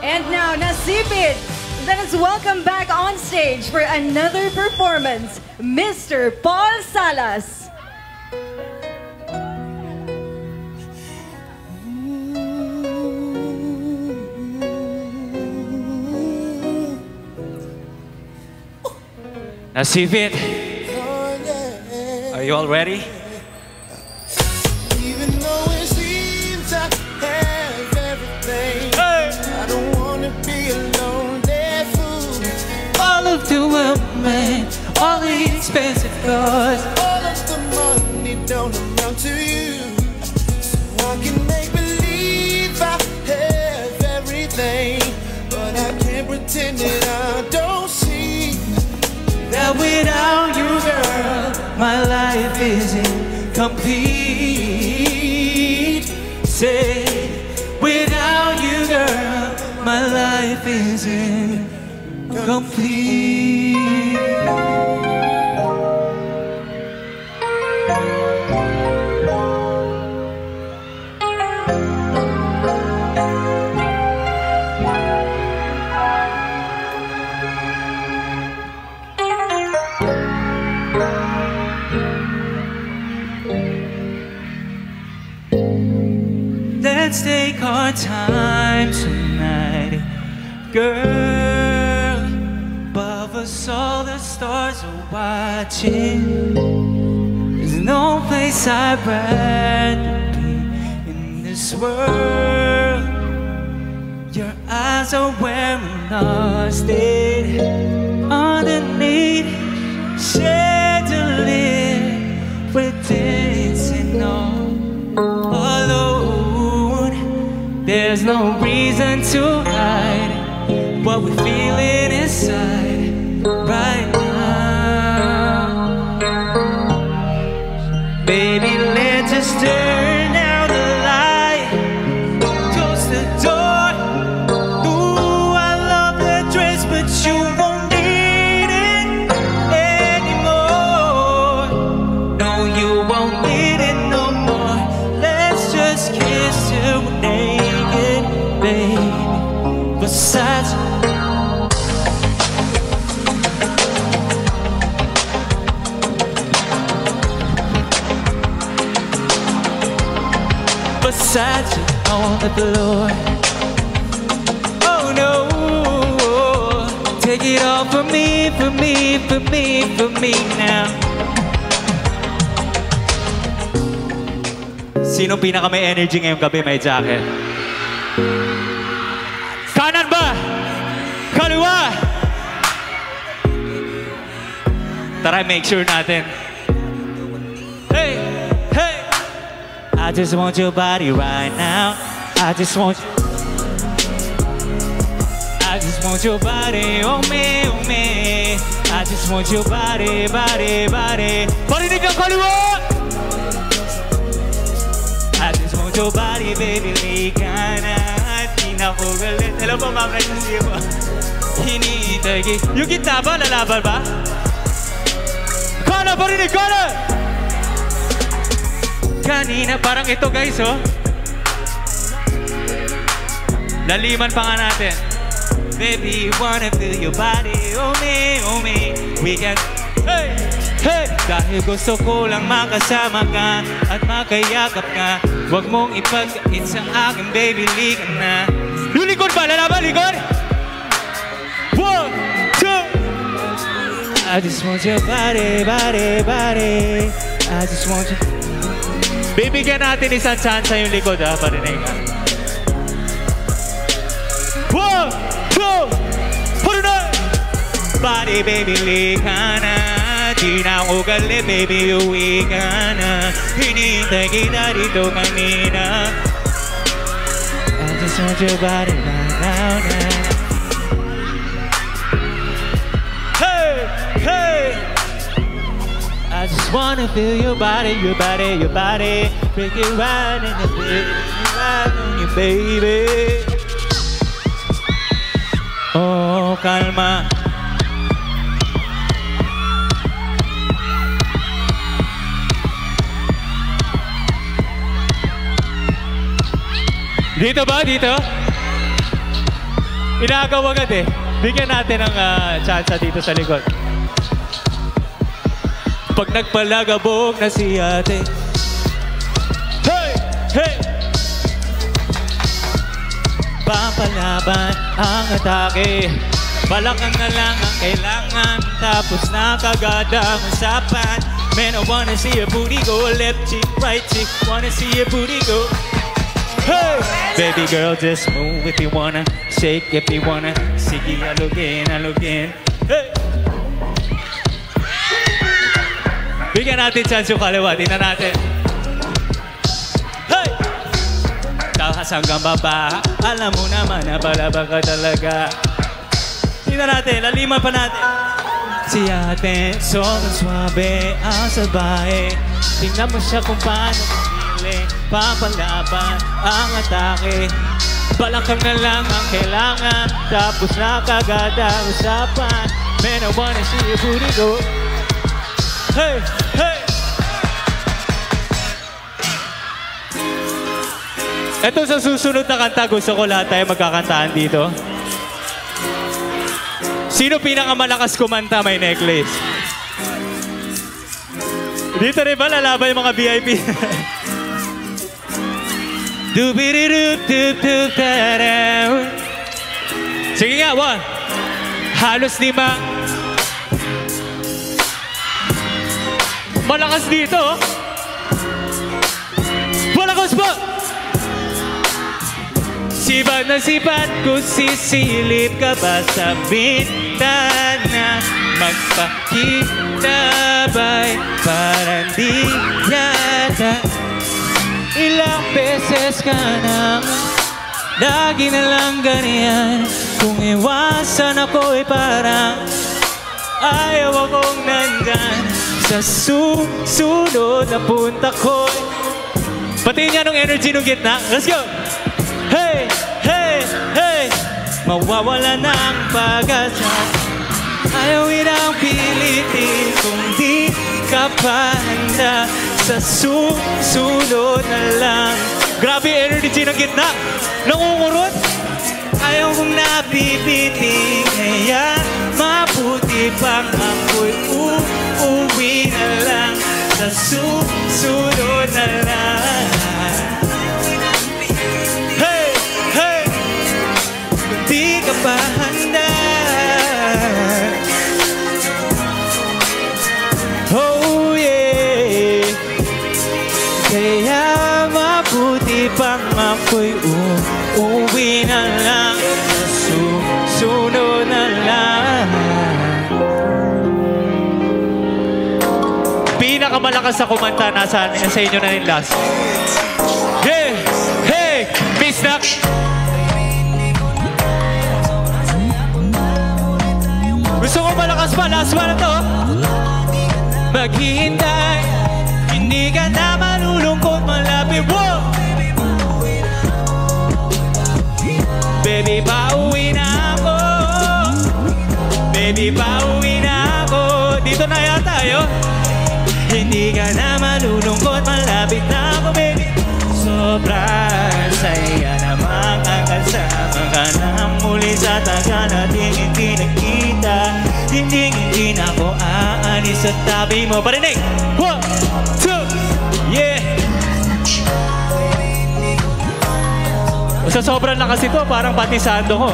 And now, nasipit! Let us welcome back on stage for another performance, Mr. Paul Salas. Nasipit, are you all ready? Even though it seems I have everything, I don't wanna be a lonely fool. All of the world, man, all the expensive cars, all of the money don't amount to you. So I can make believe I have everything, but I can't pretend that I don't see that without you, girl, my life isn't complete. Say, without you, girl, my life isn't complete. Let's take our time tonight, girl. Above us all the stars are watching. There's no place I'd rather be in this world. Your eyes are where I'm lost it. Underneath chandelier, we're dancing all alone. There's no reason to hide what we're feeling inside right now. Baby, let's just turn out the light, close the door. Ooh, I love that dress, but you won't need it anymore. No, you won't need it no more. Let's just kiss till we're naked, baby. Besides, besides you on the floor. Oh no, take it all from me, for me, for me, for me now. Sino pinaka may energy ngayong gabi, may jacket? Kanan ba? Kaliwa? Tara, make sure natin. Hey, hey! I just want your body right now. I just want you. I just want your body, oh me, oh me. I just want your body, body, body. Parinig ang kaliwa! I just want your body, baby, lika na. Di na ko galit. Hello po, ma'am, nice to see you po. Hinihintay ki. Yung gitna ba? Lalaban ba? Kana, parinig, kana! Kanina, parang ito guys, oh. Laliman pa nga natin. Baby, wanna feel your body, oh me, we can, hey, hey. Dahil gusto ko lang makasama ka at makayakap ka. Huwag mong ipagkait sa akin, baby, lika na. Yung likod ba? Lalaban, likod? 1, 2. I just want your body, body, body. I just want you. Bibigyan natin isang chance yung likod, ha? Parinig ka. 1, 2, parinig! Body, baby, lika na. Di na ako galit, baby, uwi ka na. Hinihintay kita dito kanina. I just want your body right now, now. Hey, hey! I just wanna feel your body, your body, your body. Break it right in the bed, right on you, baby. Oh, calma. Dito ba? Dito? Inagaw agad eh. Bigyan natin ng chance dito sa likod. Pag nagpalagabog na si ate. Hey! Hey! Papalaban ang atake. Balakang na lang ang kailangan. Tapos na kagad ang usapan. Man, I wanna see your booty go. Left cheek, right cheek. Wanna see your booty go. Hey! Baby girl, just move if you wanna. Shake if you wanna. Sige, alugin, alugin. Hey! Bigyan natin chance yung kaliwa. Tingnan natin. Hey! Takas hanggang baba. Alam mo naman na palaba ka talaga. Tingnan natin. Laliman pa natin. Si ate, sobrang swabe ang sabahe. Tingnan mo siya kung paano pumili. Papalaban ang atake. Balakang na lang ang kailangan. Tapos na kagad ang usapan. Man, I wanna see your booty go. Hey! Hey! Ito sa susunod na kanta, gusto ko lahat tayo magkakantaan dito. Sino pinakamalakas kumanta may necklace? Dito rin ba lalaban yung mga VIP? Sige nga, one. Halos 5. Malakas dito. Malakas pa. Sibat na sibat kung sisilip ka ba sa bintana. Magpakita ba'y parang di yata. Ilang beses ka nang lagi na lang ganyan. Kung iwasan ako'y parang ayaw akong nandyan. Sa susunod na punta ko'y pati niya nung energy nung gitna. Let's go! Hey! Hey! Hey! Mawawala ng pag-asa. Ayaw inang pilitin kung di ka pa handa. Sa susunod na lang. Grabe energy ng gitna. Nangungurot. Ayaw kong napipitin. Kaya mabuti pang ako'y uuwi na lang. Sa susunod na lang. Hey! Hey! Kung di ka pa handa. Oh yeah. Kaya mabuti pang ako'y uuwi na lang. Sa susunod na lang. Pinakamalakas sa kumanta nasa inyo na rin last. Hey! Hey! Miss Nak! Gusto ko malakas pa. Last one na to. Maghihintay. Hindi ka na malulungkot malapit. Wow! Baby, pauwi na ako. Baby, pauwi na ako. Dito na yata tayo. Hindi ka na malulungkot, malapit na ako, baby. Sobrang saya namang ang kasama ka na muli sa taga natin hindi nakita. Hindi na ako aalis sa tabi mo. Parinig! 1, 2, yeah! Sa sobrang lakas ito, parang patisado ko.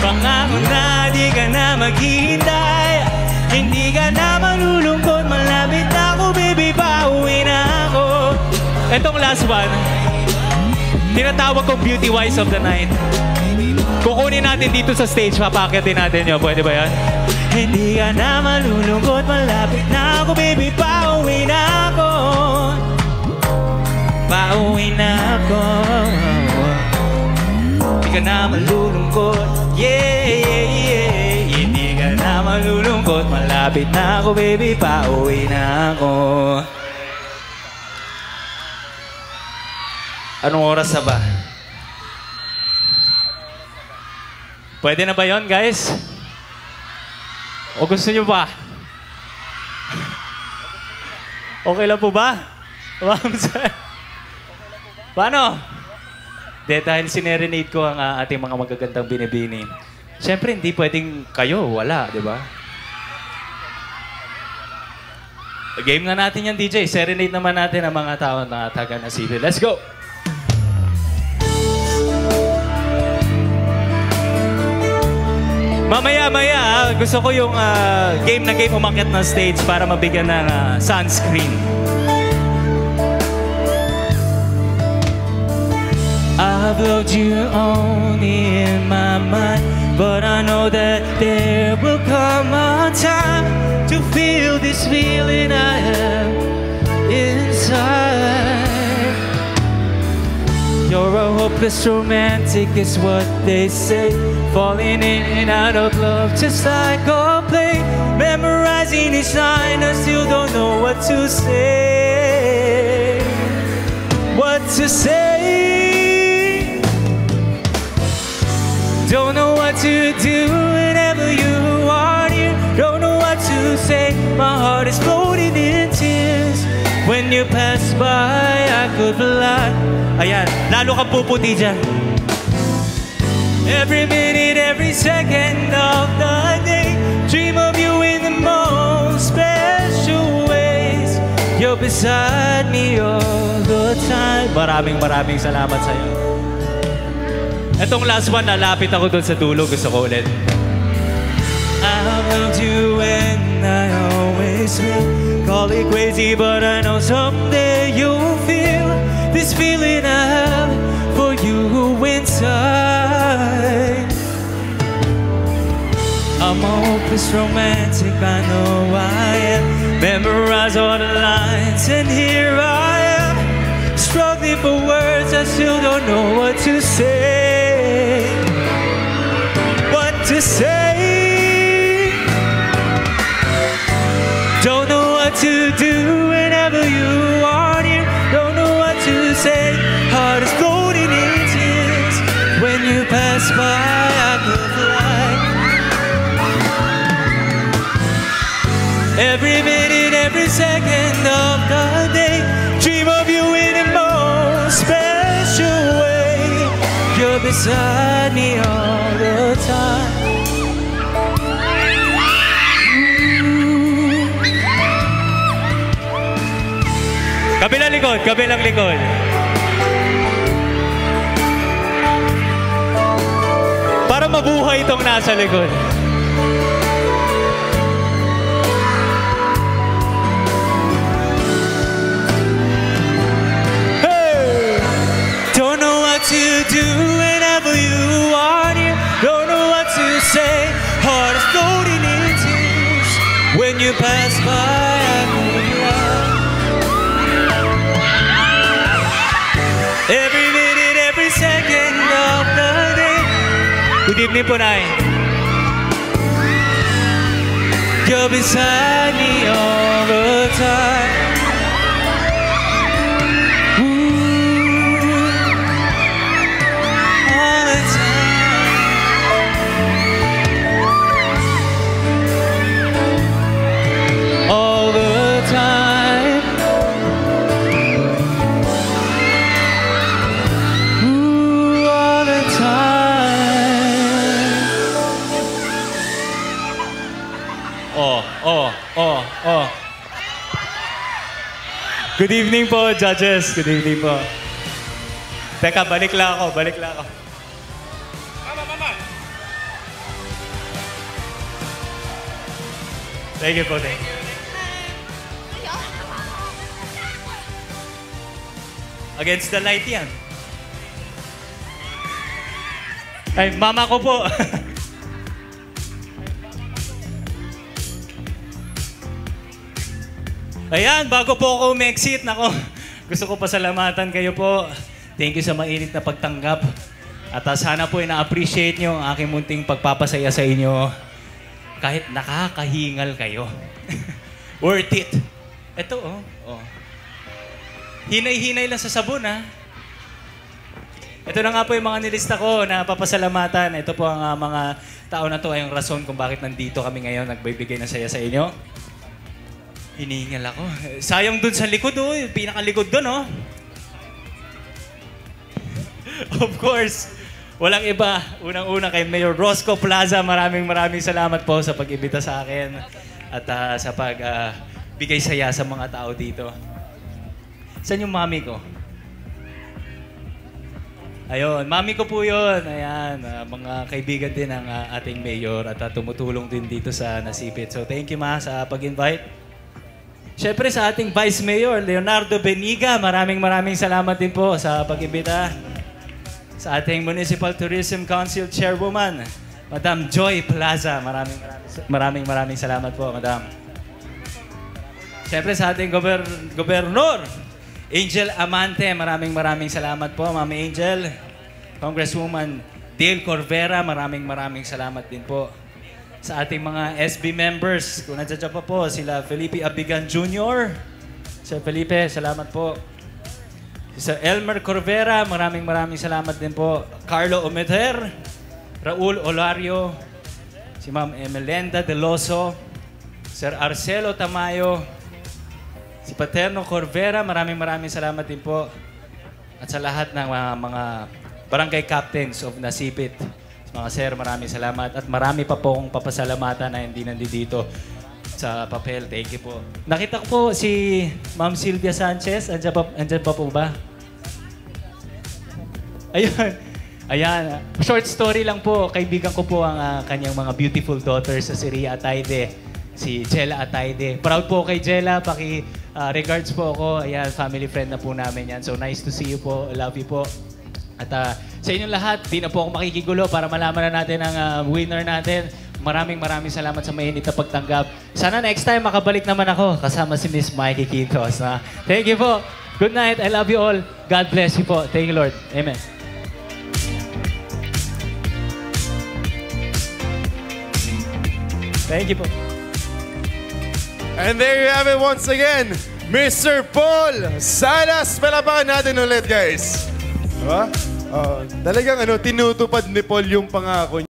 Pangako na di ka na maghihintay. Hindi ka na malulungkot, malapit na ako, baby, pauwi na ako. Etong last one, tinatawag kong Beauty Wise of the Night. Kukunin natin dito sa stage, papakitin natin yun. Pwede ba yan? Hindi ka na malulungkot, malapit na ako, baby, pauwi na ako. Pauwi na ako. Hindi ka na malulungkot, yeah, yeah, yeah. Hindi ka na malulungkot, malapit na ako, baby, pauwi na ako. Anong oras na ba? Pwede na ba yun, guys? O gusto nyo ba? Okay lang po ba? Ma'am, sir? Paano? Dahil sinerenade ko ang ating mga magagandang binibini. Siyempre, hindi pwedeng kayo, wala, di ba? Game nga natin yan, DJ. Serenade naman natin ang mga tao na taga na city. Let's go! Mamaya-maya, gusto ko yung game na game umakyat ng stage para mabigyan ng sunscreen. I've loved you only in my mind, but I know that there will come a time to feel this feeling I have inside. You're a hopeless romantic is what they say, falling in and out of love just like a play, memorizing each line, I still don't know what to say. What to say? Don't know what to do whenever you are here. Don't know what to say. My heart is floating in tears. When you pass by, I could fly. Ayan, lalo kang puputi dyan. Every minute, every second of the day, dream of you in the most special ways. You're beside me all the time. Maraming salamat sa'yo. Etong last one, nalapit ako doon sa dulo. Gusto ko ulit. I loved you and I always will. Call it crazy, but I know someday you'll feel this feeling I have for you inside. I'm a hopeless romantic, I know I am. Memorize all the lines, and here I am, struggling for words, I still don't know what to say. What to say? Don't know what to do whenever you are here. Don't know what to say. Heart is floating in tears. When you pass by, I could fly. Every minute, every second of the day, dream of you in the most special way. You're beside me all the time. Kabilang likod, kabilang likod. Para mabuhay itong nasa likod. To do whenever you are near. Don't know what to say. Heart is floating in tears. When you pass by, I could fly. Every minute, every second of the day. Good evening po, Nay. You're beside me all the time. Good evening po, judges. Good evening po. Teka, balik lang ako. Mama. Thank you po, thank you. Against the light yan. Ay, mama ko po. Ayan, bago po ako umexit, nako, gusto ko pasalamatan kayo po. Thank you sa mainit na pagtanggap. At sana po na-appreciate nyo ang aking munting pagpapasaya sa inyo. Kahit nakakahingal kayo. Worth it. Ito, oh. Hinay-hinay lang sa sabon, ha? Ito na nga po yung mga nilista ko na papasalamatan. Ito po ang mga tao na to ay yung rason kung bakit nandito kami ngayon nagbibigay ng saya sa inyo. Hinihingal ako. Sayang dun sa likod, oh. Pinakalikod dun, oh. Of course, walang iba. Unang-una kay Mayor Roscoe Plaza. Maraming salamat po sa pag-imbita sa akin at sa pagbigay saya sa mga tao dito. Saan yung mami ko? Ayun, mami ko po yun. Ayan, mga kaibigan din ng ating mayor at tumutulong din dito sa Nasipit. So thank you ma sa pag-invite. Siyempre sa ating Vice Mayor, Leonardo Beniga, maraming salamat din po sa pag-imbita. Sa ating Municipal Tourism Council Chairwoman, Madam Joy Plaza, maraming salamat po, Madam. Siyempre sa ating Gobernador, Angel Amante, maraming salamat po, Ma'am Angel. Congresswoman Dale Corvera, maraming salamat din po. Sa ating mga SB members, kung nandiyan pa po, sila Felipe Abigan Jr. Sir Felipe, salamat po. Sir Elmer Corvera, maraming salamat din po. Carlo Ometer, Raul Olario, si Ma'am Emelenda Deloso, Sir Arcelo Tamayo, si Paterno Corvera, maraming salamat din po. At sa lahat ng mga barangay captains of Nasipit, mga sir, maraming salamat. At marami pa po akong papasalamatan na hindi nandito sa papel. Thank you po. Nakita ko po si Ma'am Sylvia Sanchez. Andyan pa po ba? Ayun. Ayan. Short story lang po. Kaibigan ko po ang kanyang mga beautiful daughters sa si Ria Atayde, si Jella Atayde. Proud po kay Jella. Regards po ako. Ayan, family friend na po namin yan. So nice to see you po. Love you po. At sa inyong lahat, di na po ako makikigulo para malaman na natin ang winner natin. Maraming salamat sa mainit na pagtanggap. Sana next time makabalik naman ako kasama si Miss Mikey Quintos. Thank you po. Good night. I love you all. God bless you po. Thank you, Lord. Amen. Thank you po. And there you have it once again, Mr. Paul Salas. Palapakan natin ulit, guys. Diba? Talagang tinutupad ni Paul yung pangako niya.